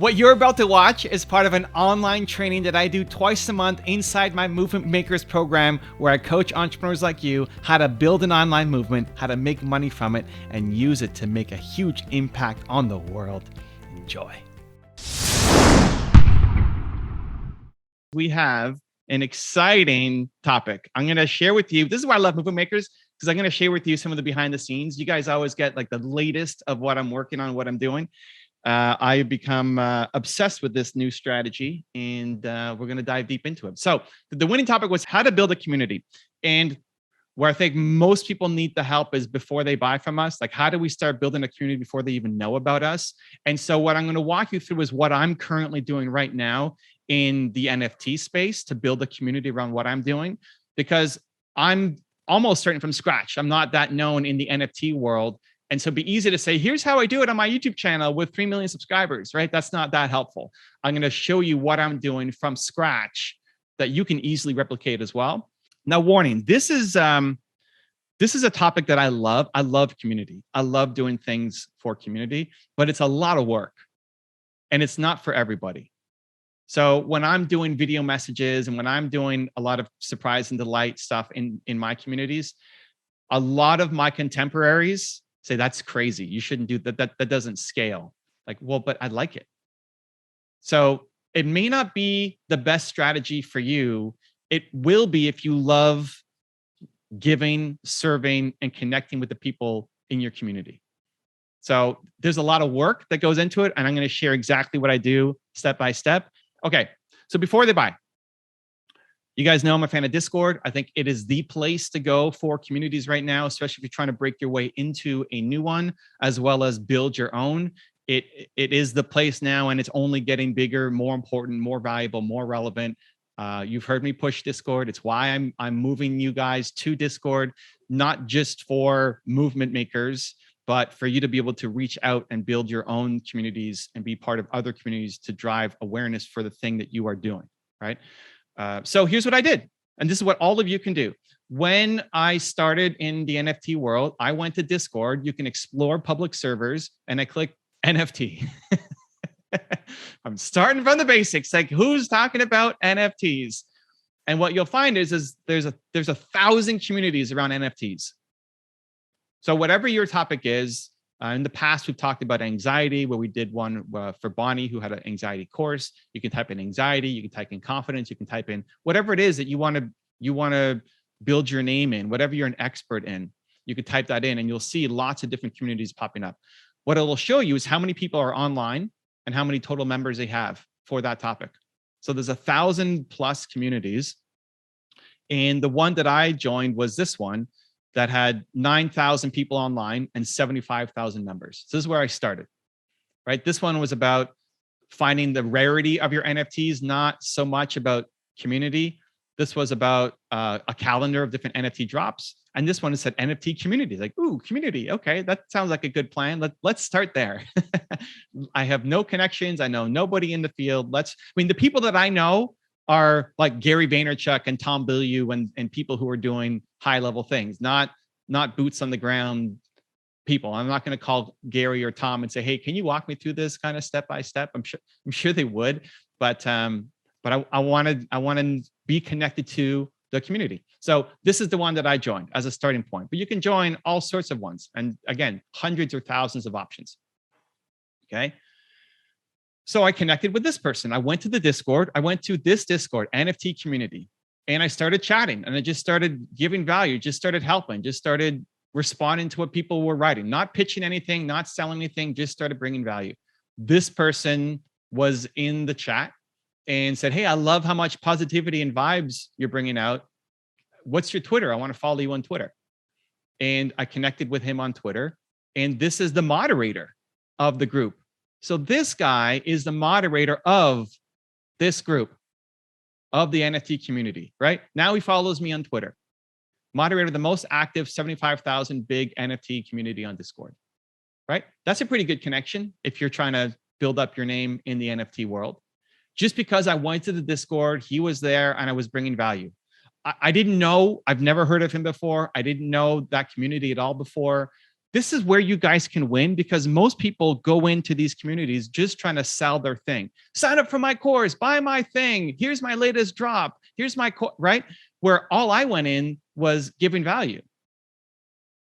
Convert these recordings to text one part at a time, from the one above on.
What you're about to watch is part of an online training that I do twice a month inside my Movement Makers program, where I coach entrepreneurs like you how to build an online movement, how to make money from it, and use it to make a huge impact on the world. Enjoy. We have an exciting topic. I'm going to share with you. This is why I love Movement Makers, because I'm going to share with you some of the behind the scenes. You guys always get like the latest of what I'm working on, what I'm doing. I become obsessed with this new strategy, and we're going to dive deep into it. So the winning topic was how to build a community. And where I think most people need the help is before they buy from us. Like, how do we start building a community before they even know about us? And so what I'm going to walk you through is what I'm currently doing right now in the NFT space to build a community around what I'm doing, because I'm almost starting from scratch. I'm not that known in the NFT world. And so it'd be easy to say, here's how I do it on my YouTube channel with 3 million subscribers, right? That's not that helpful. I'm going to show you what I'm doing from scratch that you can easily replicate as well. Now, warning, this is a topic that I love. I love community. I love doing things for community, but it's a lot of work and it's not for everybody. So when I'm doing video messages and when I'm doing a lot of surprise and delight stuff in my communities, a lot of my contemporaries say, that's crazy. You shouldn't do that. That doesn't scale. Like, well, but I like it. So it may not be the best strategy for you. It will be if you love giving, serving, and connecting with the people in your community. So there's a lot of work that goes into it, and I'm going to share exactly what I do step by step. Okay, so before they buy, you guys know I'm a fan of Discord. I think it is the place to go for communities right now, especially if you're trying to break your way into a new one, as well as build your own. It is the place now, and it's only getting bigger, more important, more valuable, more relevant. You've heard me push Discord. It's why I'm moving you guys to Discord, not just for movement makers, but for you to be able to reach out and build your own communities and be part of other communities to drive awareness for the thing that you are doing, right? So here's what I did. And this is what all of you can do. When I started in the NFT world, I went to Discord. You can explore public servers, and I clicked NFT. I'm starting from the basics. Like, who's talking about NFTs? And what you'll find is there's 1,000 communities around NFTs. So whatever your topic is, in the past, we've talked about anxiety, where we did one for Bonnie, who had an anxiety course. You can type in anxiety, you can type in confidence, you can type in whatever it is that you want to build your name in, whatever you're an expert in. You could type that in, and you'll see lots of different communities popping up. What it will show you is how many people are online and how many total members they have for that topic. So there's 1,000+ communities. And the one that I joined was this one that had 9,000 people online and 75,000 members. So this is where I started, right? This one was about finding the rarity of your NFTs, not so much about community. This was about a calendar of different NFT drops. And this one said NFT community. Like, ooh, community. Okay, that sounds like a good plan. Let's start there. I have no connections. I know nobody in the field. The people that I know are like Gary Vaynerchuk and Tom Bilyeu and people who are doing high level things, not boots on the ground people. I'm not going to call Gary or Tom and say, hey, can you walk me through this kind of step by step? I'm sure they would, but I want to be connected to the community. So this is the one that I joined as a starting point, but you can join all sorts of ones. And again, hundreds or thousands of options. Okay. So I connected with this person. I went to the Discord. I went to this Discord, NFT community, and I started chatting, and I just started giving value, just started helping, just started responding to what people were writing, not pitching anything, not selling anything, just started bringing value. This person was in the chat and said, hey, I love how much positivity and vibes you're bringing out. What's your Twitter? I want to follow you on Twitter. And I connected with him on Twitter. And this is the moderator of the group. So this guy is the moderator of this group, of the NFT community, right? Now he follows me on Twitter. Moderator of the most active 75,000 big NFT community on Discord, right? That's a pretty good connection if you're trying to build up your name in the NFT world. Just because I went to the Discord, he was there, and I was bringing value. I didn't know, I've never heard of him before. I didn't know that community at all before. This is where you guys can win, because most people go into these communities just trying to sell their thing. Sign up for my course, buy my thing. Here's my latest drop. Here's my right? Where all I went in was giving value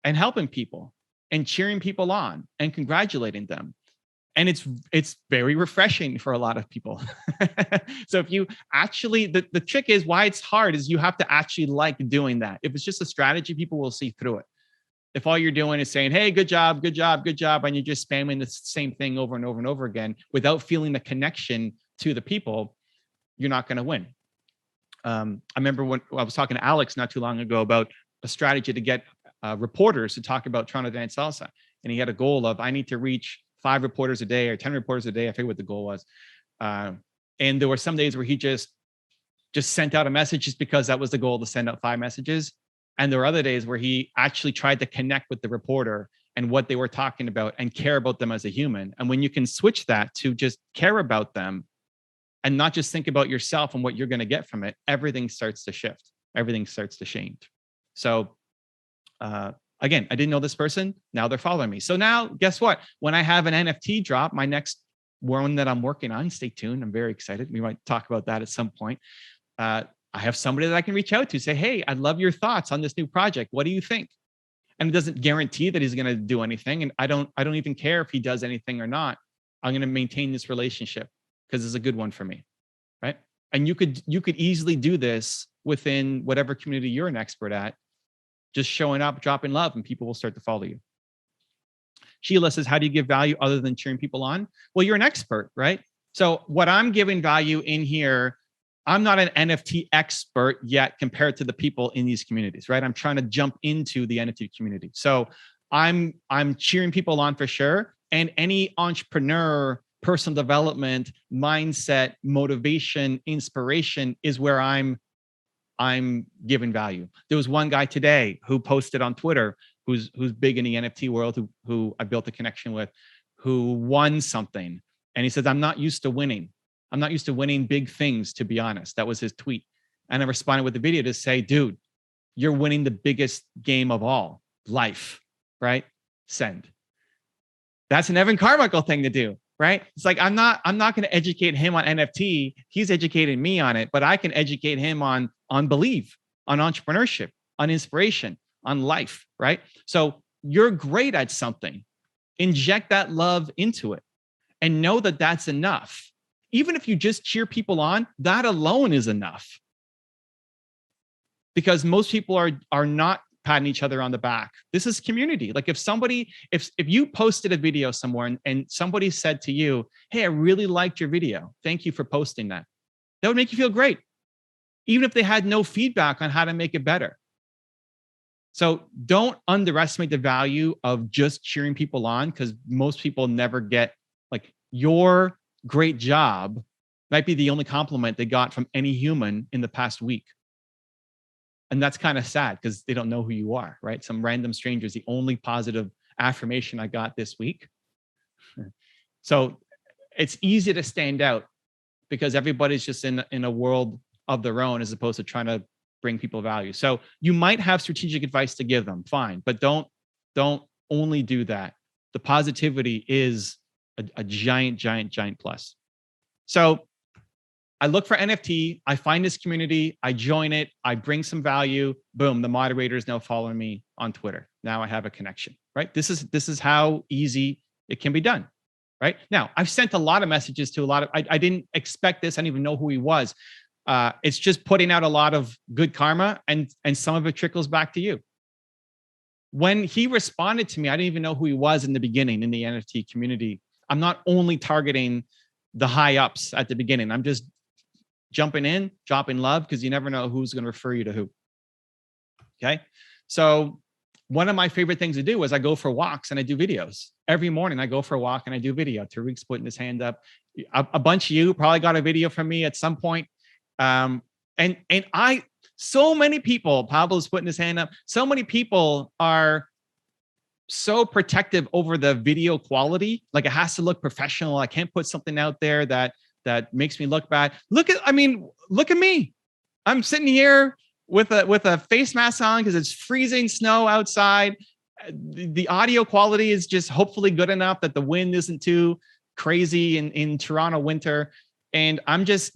and helping people and cheering people on and congratulating them. And it's very refreshing for a lot of people. So if you actually, the trick is why it's hard is you have to actually like doing that. If it's just a strategy, people will see through it. If all you're doing is saying, hey, good job, good job, good job, and you're just spamming the same thing over and over and over again without feeling the connection to the people, you're not going to win. I remember when I was talking to Alex not too long ago about a strategy to get reporters to talk about Toronto Dance Salsa. And he had a goal of, I need to reach 5 reporters a day or 10 reporters a day. I forget what the goal was. And there were some days where he just sent out a message just because that was the goal, to send out 5 messages. And there were other days where he actually tried to connect with the reporter and what they were talking about and care about them as a human. And when you can switch that to just care about them and not just think about yourself and what you're going to get from it, everything starts to shift. Everything starts to change. So again, I didn't know this person. Now they're following me. So now guess what? When I have an NFT drop, my next one that I'm working on, stay tuned. I'm very excited. We might talk about that at some point. I have somebody that I can reach out to, say, hey, I'd love your thoughts on this new project. What do you think? And it doesn't guarantee that he's going to do anything. And I don't even care if he does anything or not. I'm going to maintain this relationship because it's a good one for me. Right. And you could easily do this within whatever community you're an expert at, just showing up, dropping love, and people will start to follow you. Sheila says, how do you give value other than cheering people on? Well, you're an expert, right? So what I'm giving value in here, I'm not an NFT expert yet compared to the people in these communities, right? I'm trying to jump into the NFT community. So I'm cheering people on for sure. And any entrepreneur, personal development, mindset, motivation, inspiration is where I'm giving value. There was one guy today who posted on Twitter who's big in the NFT world, who I built a connection with, who won something. And he says, I'm not used to winning. I'm not used to winning big things, to be honest. That was his tweet. And I responded with the video to say, dude, you're winning the biggest game of all, life, right? Send. That's an Evan Carmichael thing to do, right? It's like, I'm not going to educate him on NFT. He's educating me on it, but I can educate him on belief, on entrepreneurship, on inspiration, on life, right? So you're great at something. Inject that love into it and know that that's enough. Even if you just cheer people on, that alone is enough. Because most people are not patting each other on the back. This is community. Like if you posted a video somewhere and somebody said to you, hey, I really liked your video. Thank you for posting that. That would make you feel great. Even if they had no feedback on how to make it better. So don't underestimate the value of just cheering people on, because most people never get, like, your great job might be the only compliment they got from any human in the past week. And that's kind of sad because they don't know who you are, right? Some random stranger is the only positive affirmation I got this week. So it's easy to stand out because everybody's just in a world of their own, as opposed to trying to bring people value. So you might have strategic advice to give them, fine, but don't only do that. The positivity is a giant plus. So I look for NFT, I find this community, I join it, I bring some value, boom, the moderator is now following me on Twitter. Now I have a connection, right? This is how easy it can be done, right? Now, I've sent a lot of messages to a lot of, I didn't expect this, I didn't even know who he was. It's just putting out a lot of good karma, and some of it trickles back to you. When he responded to me, I didn't even know who he was in the beginning in the NFT community. I'm not only targeting the high ups at the beginning. I'm just jumping in, dropping love, because you never know who's going to refer you to who. Okay. So one of my favorite things to do is I go for walks and I do videos. Every morning I go for a walk and I do video. Tariq's putting his hand up. A bunch of you probably got a video from me at some point. So many people, Pablo's putting his hand up. So many people are so protective over the video quality. Like, it has to look professional. I can't put something out there that makes me look bad. Look at me. I'm sitting here with a face mask on because it's freezing snow outside. The audio quality is just hopefully good enough that the wind isn't too crazy in Toronto winter. And I'm just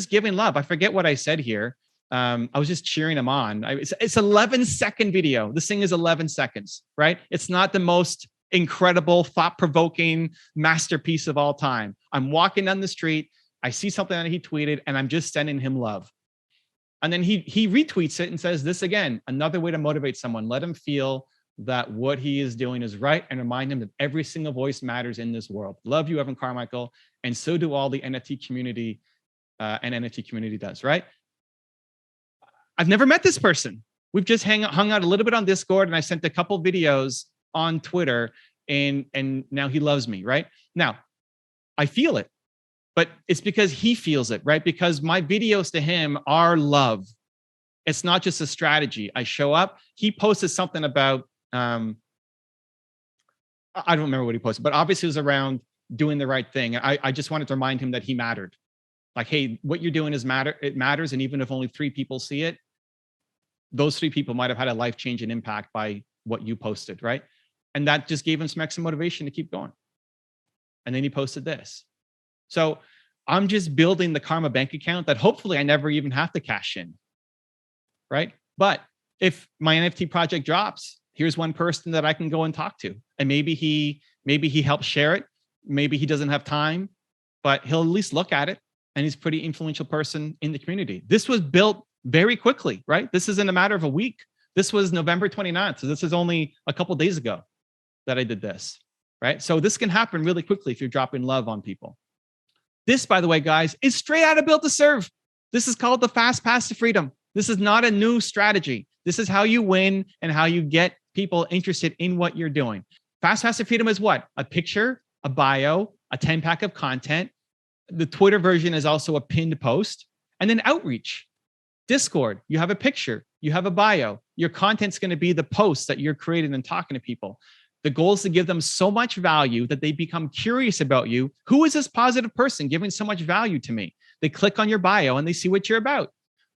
giving love. I forget what I said here. I was just cheering him on. It's 11-second video. This thing is 11 seconds, right? It's not the most incredible, thought-provoking masterpiece of all time. I'm walking down the street. I see something that he tweeted, and I'm just sending him love. And then he retweets it and says this again, another way to motivate someone. Let him feel that what he is doing is right and remind him that every single voice matters in this world. Love you, Evan Carmichael. And so do all the NFT community and NFT community does, right? I've never met this person. We've just hung out a little bit on Discord, and I sent a couple videos on Twitter, and now he loves me, right? Now, I feel it, but it's because he feels it, right? Because my videos to him are love. It's not just a strategy. I show up. He posted something about, I don't remember what he posted, but obviously it was around doing the right thing. I just wanted to remind him that he mattered. Like, hey, what you're doing it matters. And even if only 3 people see it, those 3 people might have had a life-changing impact by what you posted, right? And that just gave him some extra motivation to keep going. And then he posted this. So I'm just building the Karma bank account that hopefully I never even have to cash in, right? But if my NFT project drops, here's one person that I can go and talk to. And maybe he helps share it. Maybe he doesn't have time, but he'll at least look at it. And he's a pretty influential person in the community. This was built very quickly, right? This is in a matter of a week. This was November 29th. So this is only a couple of days ago that I did this, right? So this can happen really quickly if you're dropping love on people. This, by the way, guys, is straight out of Built to Serve. This is called the Fast Path to Freedom. This is not a new strategy. This is how you win and how you get people interested in what you're doing. Fast Path to Freedom is what? A picture, a bio, a 10-pack of content. The Twitter version is also a pinned post, and then outreach. Discord, you have a picture, you have a bio. Your content's going to be the posts that you're creating and talking to people. The goal is to give them so much value that they become curious about you. Who is this positive person giving so much value to me? They click on your bio and they see what you're about.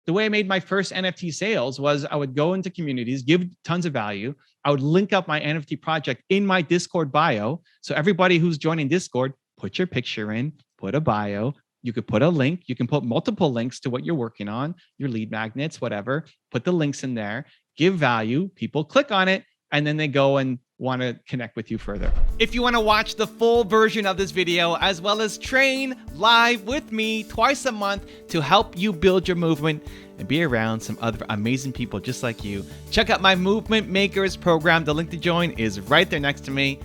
The way I made my first NFT sales was I would go into communities, give tons of value. I would link up my NFT project in my Discord bio. So everybody who's joining Discord, put your picture in, put a bio. You could put a link. You can put multiple links to what you're working on, your lead magnets, whatever. Put the links in there, give value. People click on it, and then they go and want to connect with you further. If you want to watch the full version of this video, as well as train live with me twice a month to help you build your movement and be around some other amazing people just like you, check out my Movement Makers program. The link to join is right there next to me.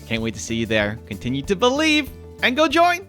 Can't wait to see you there. Continue to believe and go join.